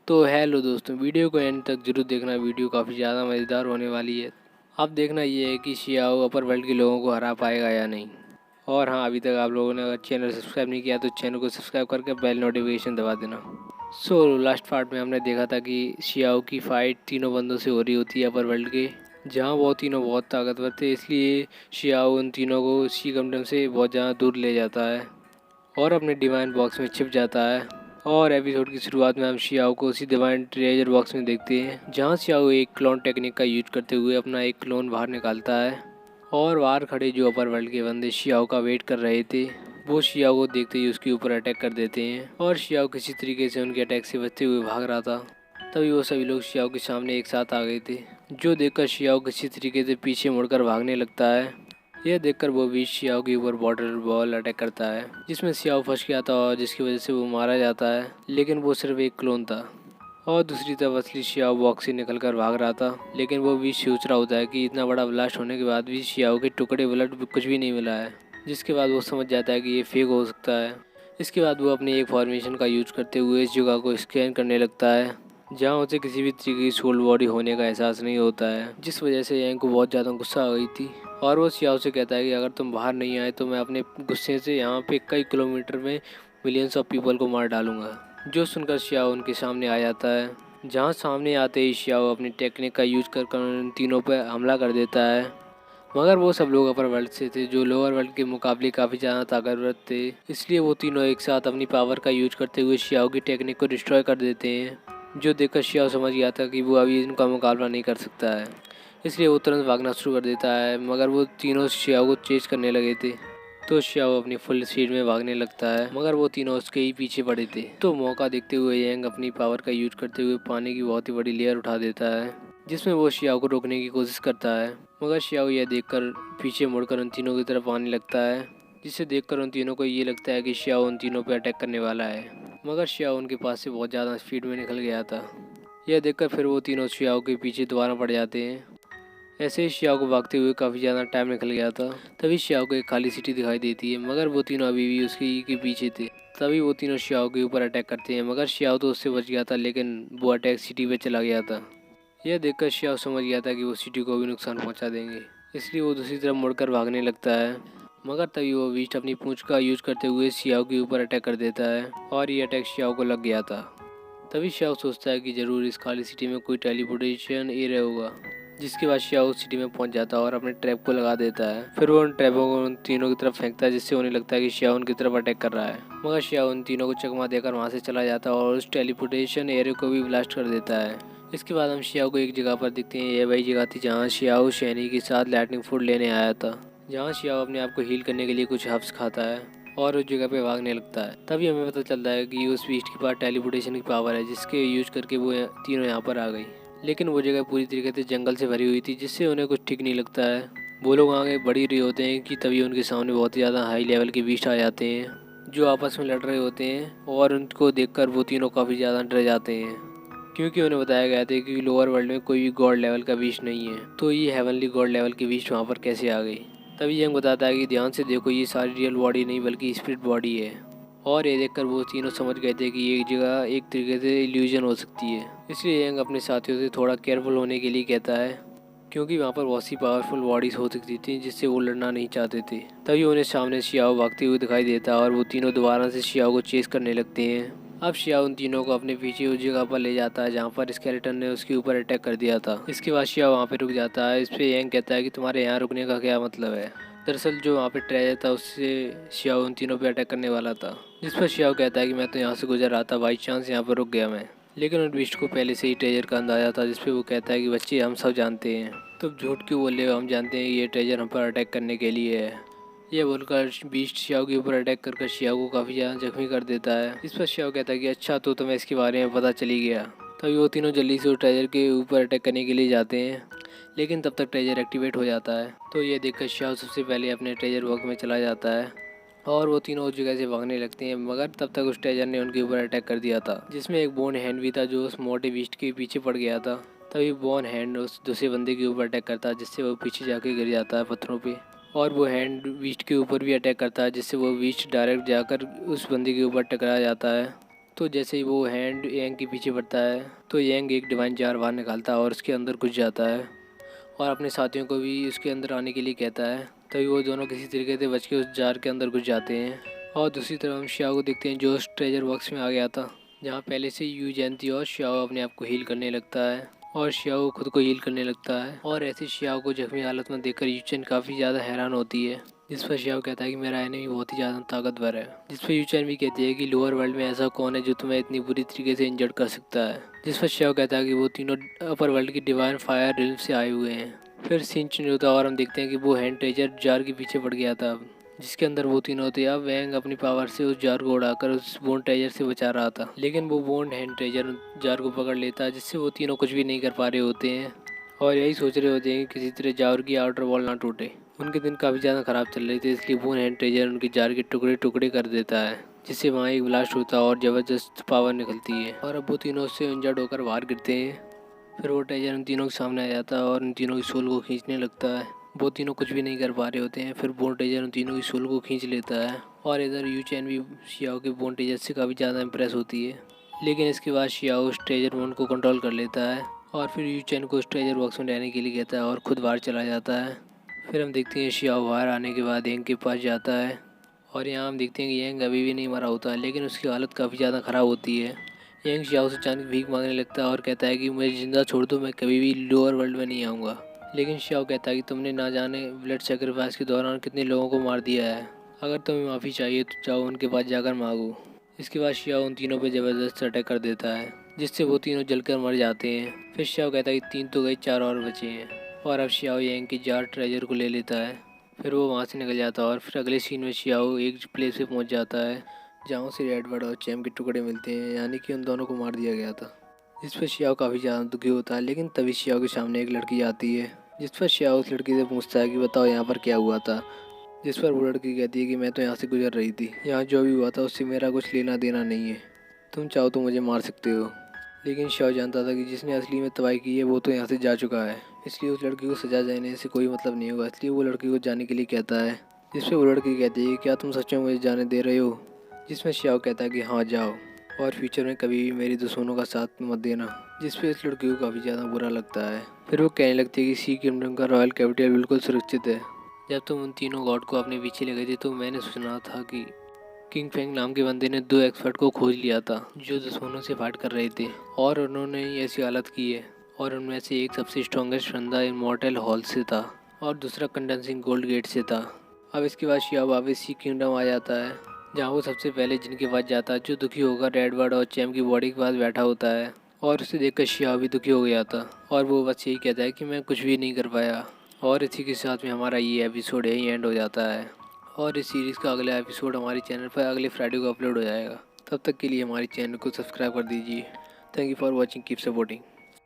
तो हेलो दोस्तों, वीडियो को एंड तक जरूर देखना। वीडियो काफ़ी ज़्यादा मज़ेदार होने वाली है। अब देखना ये है कि शियाओ अपर वर्ल्ड के लोगों को हरा पाएगा या नहीं। और हाँ, अभी तक आप लोगों ने अगर चैनल सब्सक्राइब नहीं किया तो चैनल को सब्सक्राइब करके बेल नोटिफिकेशन दबा देना। लास्ट पार्ट में हमने देखा था कि शियाओ की फ़ाइट तीनों बंदों से हो रही होती है अपर वर्ल्ड के, जहाँ वो तीनों बहुत ताकतवर थे। इसलिए शियाओ उन तीनों को शी कमडम से बहुत ज़्यादा दूर ले जाता है और अपने डिवाइन बॉक्स में छिप जाता है। और एपिसोड की शुरुआत में हम शियाओ को उसी डिवाइन ट्रेजर बॉक्स में देखते हैं, जहां शियाओ एक क्लोन टेक्निक का यूज करते हुए अपना एक क्लोन बाहर निकालता है। और बाहर खड़े जो अपर वर्ल्ड के बंदे शियाओ का वेट कर रहे थे, वो शियाओ को देखते ही उसके ऊपर अटैक कर देते हैं। और शियाओ किसी तरीके से उनके अटैक से बचते हुए भाग रहा था। तभी वो सभी लोग शियाओ के सामने एक साथ आ गए थे, जो देखकर शियाओ किसी तरीके से पीछे मुड़कर भागने लगता है। यह देखकर वो भी शियाओ के ऊपर वाटर बॉल अटैक करता है, जिसमें शियाओ फंस गया था और जिसकी वजह से वो मारा जाता है। लेकिन वो सिर्फ एक क्लोन था। और दूसरी तरफ असली शियाओ बॉक्स से निकलकर भाग रहा था, लेकिन वो भी सोच रहा होता है कि इतना बड़ा ब्लास्ट होने के बाद भी शियाओ के टुकड़े ब्लड कुछ भी नहीं मिला है। जिसके बाद वो समझ जाता है कि ये फेक हो सकता है। इसके बाद वो अपनी एक फॉर्मेशन का यूज करते हुए इस जगह को स्कैन करने लगता है, जहाँ उसे किसी भी तरीके की सोल बॉडी होने का एहसास नहीं होता है। जिस वजह से यांग को बहुत ज़्यादा गुस्सा आ गई थी और वो शियाओ से कहता है कि अगर तुम बाहर नहीं आए तो मैं अपने गुस्से से यहाँ पे कई किलोमीटर में मिलियंस ऑफ पीपल को मार डालूंगा। जो सुनकर शियाओ उनके सामने आ जाता है, जहाँ सामने आते ही शियाओ अपनी टेक्निक का यूज कर उन तीनों पर हमला कर देता है। मगर वो सब लोग अपर वर्ल्ड से थे, जो लोअर वर्ल्ड के मुकाबले काफ़ी ज़्यादा ताकतवर थे। इसलिए वो तीनों एक साथ अपनी पावर का यूज करते हुए शियाओ की टेक्निक को डिस्ट्रॉय कर देते हैं। जो देखकर शियाओ समझ गया था कि वो अभी इनका मुकाबला नहीं कर सकता है, इसलिए वो तुरंत भागना शुरू कर देता है। मगर वो तीनों शियाओ को चेज करने लगे थे, तो शियाओ अपनी फुल स्पीड में भागने लगता है, मगर वो तीनों उसके ही पीछे पड़े थे। तो मौका देखते हुए यांग अपनी पावर का यूज करते हुए पानी की बहुत ही बड़ी लेयर उठा देता है, जिसमें वो शियाओ को रोकने की कोशिश करता है। मगर शियाओ यह देखकर पीछे मुड़कर उन तीनों की तरफ आने लगता है, जिसे देखकर उन तीनों को ये लगता है कि शियाओ उन तीनों पर अटैक करने वाला है। मगर शियाओ उनके पास से बहुत ज़्यादा स्पीड में निकल गया था। यह देखकर फिर वो तीनों शियाओ के पीछे दोबारा पड़ जाते हैं। ऐसे ही शियाओ को भागते हुए काफ़ी ज़्यादा टाइम निकल गया था। तभी शियाओ को एक खाली सिटी दिखाई देती है, मगर वो तीनों अभी भी उसकी के पीछे थे। तभी वो तीनों शियाओ के ऊपर अटैक करते हैं, मगर शियाओ तो उससे बच गया था, लेकिन वो अटैक सिटी पे चला गया था। यह देखकर शियाओ समझ गया था कि वो सिटी को भी नुकसान पहुंचा देंगे, इसलिए वो दूसरी तरफ मुड़कर भागने लगता है। मगर तभी वो बीस्ट अपनी पूंछ का यूज करते हुए शियाओ के ऊपर अटैक कर देता है और ये अटैक शियाओ को लग गया था। तभी शियाओ सोचता है कि ज़रूर इस खाली सिटी में कोई टेलीपोर्टेशन एरिया होगा। जिसके बाद शियाओ उस सिटी में पहुंच जाता है और अपने ट्रैप को लगा देता है। फिर वो उन ट्रैपों को उन तीनों की तरफ फेंकता है, जिससे उन्हें लगता है कि शियाओ उनकी तरफ अटैक कर रहा है। मगर शियाओ उन तीनों को चकमा देकर वहां से चला जाता है और उस टेलीपोर्टेशन एरिया को भी ब्लास्ट कर देता है। इसके बाद हम शियाओ को एक जगह पर दिखते हैं। यह वही जगह थी जहाँ शियाओ शैनी के साथ लाइटनिंग फूड लेने आया था, जहाँ शियाओ अपने आप को हील करने के लिए कुछ हर्ब्स खाता है और उस जगह पे भागने लगता है। तभी हमें पता चलता है कि उस बीस्ट के पास टेलीपोर्टेशन की पावर है, जिसके यूज करके वो तीनों यहाँ पर आ गई। लेकिन वो जगह पूरी तरीके से जंगल से भरी हुई थी, जिससे उन्हें कुछ ठीक नहीं लगता है। वो लोग आगे बढ़ ही रहे होते हैं कि तभी उनके सामने बहुत ही ज़्यादा हाई लेवल के बीस्ट आ जाते हैं, जो आपस में लड़ रहे होते हैं। और उनको देखकर वो तीनों काफ़ी ज़्यादा डर जाते हैं, क्योंकि उन्हें बताया गया था कि लोअर वर्ल्ड में कोई भी गॉड लेवल का बीस्ट नहीं है, तो ये हेवनली गॉड लेवल की बीस्ट वहाँ पर कैसे आ गई। तभी यंग बताता है कि ध्यान से देखो, ये सारी रियल बॉडी नहीं बल्कि स्पिरिट बॉडी है। और ये देखकर वो तीनों समझ गए थे कि ये जगह एक तरीके से इल्यूजन हो सकती है। इसलिए यंग अपने साथियों से थोड़ा केयरफुल होने के लिए कहता है, क्योंकि वहाँ पर बहुत सी पावरफुल बॉडीज हो सकती थी, जिससे वो लड़ना नहीं चाहते थे। तभी उन्हें सामने शियाओ भागते हुए दिखाई देता है और वो तीनों दोबारा से शियाओ को चेस करने लगते हैं। अब शियाओ उन तीनों को अपने पीछे उस जगह पर ले जाता है जहाँ पर स्केलेटन ने उसके ऊपर अटैक कर दिया था। इसके बाद शियाओ वहाँ पे रुक जाता है। इस पे यंग कहता है कि तुम्हारे यहाँ रुकने का क्या मतलब है। दरअसल जो वहाँ पे ट्रेजर था, उससे शियाओ उन तीनों पे अटैक करने वाला था। जिस पर शियाओ कहता है कि मैं तो यहाँ से गुजर रहा था, बाई चांस यहाँ पर रुक गया मैं। लेकिन उन बीस्ट को पहले से ही ट्रेजर का अंदाजा था, जिसपे वो कहता है कि बच्चे हम सब जानते हैं, तो झूठ क्यों बोले हो, हम जानते हैं ये ट्रेजर हम पर अटैक करने के लिए है। यह बोलकर बीस्ट शियाओ के ऊपर अटैक कर शियाओ को काफ़ी ज़्यादा जख्मी कर देता है। इस पर शियाओ कहता है कि अच्छा, तो तुम्हें इसके बारे में पता चली गया। तभी वो तीनों जल्दी से उस ट्रेजर के ऊपर अटैक करने के लिए जाते हैं, लेकिन तब तक ट्रेजर एक्टिवेट हो जाता है। तो ये देखकर शियाओ सबसे पहले अपने ट्रेजर बॉक्स में चला जाता है और वो तीनों उस जगह से भागने लगते हैं। मगर तब तक उस ट्रेजर ने उनके ऊपर अटैक कर दिया था, जिसमें एक बोन हैंड भी था जो उस मोटे बीस्ट के पीछे पड़ गया था। तभी बोन हैंड उस दूसरे बंदे के ऊपर अटैक करता है, जिससे वो पीछे जाके गिर जाता है पत्थरों पे। और वो हैंड बीस्ट के ऊपर भी अटैक करता है, जिससे वो बीस्ट डायरेक्ट जाकर उस बंदे के ऊपर टकरा जाता है। तो जैसे ही वो हैंड यांग के पीछे बढ़ता है तो यांग एक डिवाइन जार बाहर निकालता है और उसके अंदर घुस जाता है और अपने साथियों को भी उसके अंदर आने के लिए कहता है। तभी वो दोनों किसी तरीके से बच के उस जार के अंदर घुस जाते हैं। और दूसरी तरफ हम श्याओ को देखते हैं जो उस ट्रेजर बॉक्स में आ गया था, जहाँ पहले से यू जैन थी। और श्याओ अपने आप को हील करने लगता है और श्याओ खुद को हील करने लगता है। और ऐसे श्याओ को जख्मी हालत में देखकर यू चैन काफ़ी ज़्यादा हैरान होती है, जिस पर श्याओ कहता है कि मेरा एनिमी बहुत ही ज़्यादा ताकतवर है। जिस पर यू चैन भी कहती है कि लोअर वर्ल्ड में ऐसा कौन है जो तुम्हें इतनी बुरी तरीके से इंजर्ड कर सकता है। जिस पर श्याओ कहता है कि वो तीनों अपर वर्ल्ड की डिवाइन फायर रिल्म से आए हुए हैं। फिर सीन चेंज होता है और हम देखते हैं कि वो हैंड ट्रेजर जार के पीछे पड़ गया था, जिसके अंदर वो तीनों होते। अब वैंग अपनी पावर से उस जार को उड़ाकर उस बोन ट्रेजर से बचा रहा था, लेकिन वो बोन हैंड ट्रेजर जार को पकड़ लेता है, जिससे वो तीनों कुछ भी नहीं कर पा रहे होते हैं और यही सोच रहे होते हैं कि किसी तरह जार की आउटर वॉल ना टूटे। उनके दिन काफ़ी ज़्यादा ख़राब चल रहे थे, इसलिए बोन हैंड ट्रेजर उनके जार के टुकड़े टुकड़े कर देता है, जिससे वहाँ एक ब्लास्ट होता है और ज़बरदस्त पावर निकलती है और अब वो तीनों उससे इंजर्ड होकर बाहर गिरते हैं। फिर वो ट्रेजर उन तीनों के सामने आ जाता है और उन तीनों की सोल को खींचने लगता है। वो तीनों कुछ भी नहीं कर पा रहे होते हैं। फिर बोन ट्रेजर उन तीनों की सोल को खींच लेता है और इधर यू चैन भी शियाओ के बोन ट्रेजर से काफ़ी ज़्यादा इंप्रेस होती है। लेकिन इसके बाद शियाओ उस ट्रेजर बोन को कंट्रोल कर लेता है और फिर यू चैन को उस ट्रेजर बॉक्स में रहने के लिए कहता है और खुद बाहर चला जाता है। फिर हम देखते हैं शियाओ बाहर आने के बाद यांग के पास जाता है और यहाँ हम देखते हैं कि यांग अभी भी नहीं मरा होता है, लेकिन उसकी हालत काफ़ी ज़्यादा ख़राब होती है। यांग शियाओ से अचानक भीख मांगने लगता है और कहता है कि मुझे जिंदा छोड़ दो, मैं कभी भी लोअर वर्ल्ड में नहीं आऊँगा। लेकिन शियाओ कहता है कि तुमने ना जाने ब्लड सेक्रीफाइस के दौरान कितने लोगों को मार दिया है, अगर तुम्हें माफ़ी चाहिए तो जाओ उनके पास जाकर मांगो। इसके बाद शियाओ उन तीनों पर ज़बरदस्त अटैक कर देता है, जिससे वो तीनों जलकर मर जाते हैं। फिर शियाओ कहता है कि 3 तो गए, 4 और बचे हैं और अब शियाओ यांग की जार ट्रेजर को ले लेता है। फिर वो वहाँ से निकल जाता है और फिर अगले सीन में शियाओ एक प्लेस पे पहुँच जाता है जहाँ से रेडबर्ड और चैम के टुकड़े मिलते हैं, यानी कि उन दोनों को मार दिया गया था। जिस पर शियाओ काफ़ी ज़्यादा दुखी होता है, लेकिन तभी शियाओ के सामने एक लड़की आती है, जिस पर शियाओ उस लड़की से पूछता है कि बताओ यहाँ पर क्या हुआ था। जिस पर वो लड़की कहती है कि मैं तो यहाँ से गुजर रही थी, यहाँ जो भी हुआ था उससे मेरा कुछ लेना देना नहीं है, तुम चाहो तो मुझे मार सकते हो। लेकिन शियाओ जानता था कि जिसने असली में तबाही की है वो तो यहाँ से जा चुका है, इसलिए उस लड़की को सजा देने से कोई मतलब नहीं होगा, इसलिए वो लड़की को जाने के लिए कहता है। जिस पर वो लड़की कहती है क्या तुम सच में मुझे जाने दे रहे हो। जिसमें शियाओ कहता है कि हाँ जाओ और फ्यूचर में कभी भी मेरी दुश्मनों का साथ मत देना। जिस पे इस लड़की को काफ़ी ज़्यादा बुरा लगता है। फिर वो कहने लगती है कि सी किंगडम का रॉयल कैपिटल बिल्कुल सुरक्षित है। जब तुम उन तीनों गॉड को अपने पीछे ले गए थे तो मैंने सुना था कि किंग फेंग नाम के बंदे ने 2 एक्सपर्ट को खोज लिया था जो दुश्मनों से फाइट कर रहे थे और उन्होंने ही ऐसी हालत की है। और उनमें से एक सबसे स्ट्रॉन्गेस्ट बंदा इमॉर्टल हॉल से था और दूसरा कंडेंसिंग गोल्ड गेट से था। अब इसके बाद शियाओ वापस सी किंगडम आ जाता है, जहाँ वो सबसे पहले जिनके पास जाता है, जो दुखी होकर रेडबर्ड और चैम की बॉडी के पास बैठा होता है। और उसे देखकर शियाओ भी दुखी हो गया था और वो बस यही कहता है कि मैं कुछ भी नहीं कर पाया। और इसी के साथ में हमारा ये एपिसोड यहीं एंड हो जाता है और इस सीरीज़ का अगला एपिसोड हमारे चैनल पर अगले फ्राइडे को अपलोड हो जाएगा। तब तक के लिए हमारे चैनल को सब्सक्राइब कर दीजिए। Thank you for watching, keep supporting.